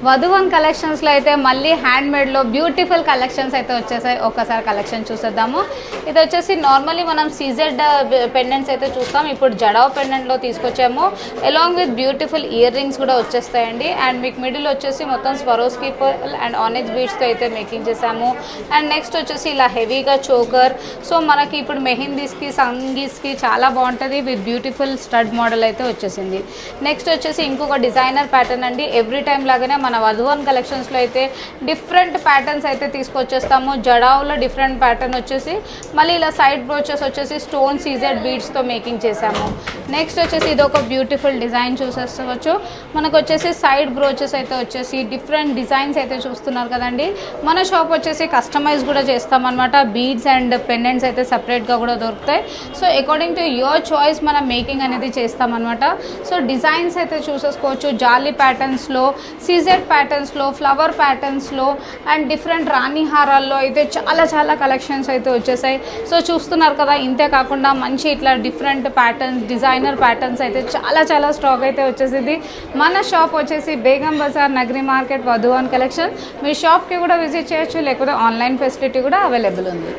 వధువన్ కలెక్షన్స్లో అయితే మళ్ళీ హ్యాండ్మేడ్లో బ్యూటిఫుల్ కలెక్షన్స్ అయితే వచ్చేసాయి. ఒక్కసారి కలెక్షన్ చూసేద్దాము. ఇది వచ్చేసి నార్మల్లీ మనం సీజెడ్ పెండెంట్స్ అయితే చూస్తాం, ఇప్పుడు జడావ్ పెండెంట్లో తీసుకొచ్చాము. Along with beautiful ear rings కూడా వచ్చేస్తాయండి. అండ్ మీకు మిడిల్ వచ్చేసి మొత్తం స్వరోస్కి అండ్ ఆనెక్స్ బీడ్స్తో అయితే మేకింగ్ చేసాము. అండ్ నెక్స్ట్ వచ్చేసి ఇలా హెవీగా చోకర్. సో మనకి ఇప్పుడు మెహందీస్కి సంగీస్కి చాలా బాగుంటుంది విత్ బ్యూటిఫుల్ స్టడ్ మోడల్ అయితే వచ్చేసింది. నెక్స్ట్ వచ్చేసి ఇంకొక డిజైనర్ ప్యాటర్న్ అండి. ఎవ్రీ టైం లాగానే మన వధువన్ కలెక్షన్స్లో అయితే డిఫరెంట్ ప్యాటర్న్స్ అయితే తీసుకొచ్చేస్తాము. జడావులో డిఫరెంట్ ప్యాటర్న్ వచ్చేసి మళ్ళీ ఇలా సైడ్ బ్రోచెస్ వచ్చేసి స్టోన్ సీజెడ్ బీడ్స్తో మేకింగ్ చేసాము. నెక్స్ట్ వచ్చేసి ఇది ఒక బ్యూటిఫుల్ డిజైన్ చూసేసుకోవచ్చు. మనకు వచ్చేసి సైడ్ బ్రోచెస్ అయితే వచ్చేసి డిఫరెంట్ డిజైన్స్ అయితే చూస్తున్నారు కదండి. మన షాప్ వచ్చేసి కస్టమైజ్ కూడా చేస్తామన్నమాట. బీడ్స్ అండ్ పెండెంట్స్ అయితే సపరేట్గా కూడా దొరుకుతాయి. So according to your choice మనం మేకింగ్ అనేది చేస్తామన్నమాట. సో డిజైన్స్ అయితే చూసేసుకోవచ్చు. జాలీ ప్యాటర్న్స్లో, సీజెడ్ ప్యాటర్న్స్లో, ఫ్లవర్ ప్యాటర్న్స్లో అండ్ డిఫరెంట్ రాణి హారాల్లో అయితే చాలా కలెక్షన్స్ అయితే వచ్చేసాయి. సో చూస్తున్నారు కదా. ఇంతే కాకుండా మంచి ఇట్లా డిఫరెంట్ ప్యాటర్న్స్, డిజైనర్ ప్యాటర్న్స్ అయితే చాలా స్టాక్ అయితే వచ్చేసింది. మన షాప్ వచ్చేసి బేగం బజార్, నగరి మార్కెట్, వధువన్ కలెక్షన్. మీ షాప్కి కూడా విజిట్ చేయొచ్చు, లేకపోతే ఆన్లైన్ ఫెసిలిటీ కూడా అవైలబుల్ ఉంది.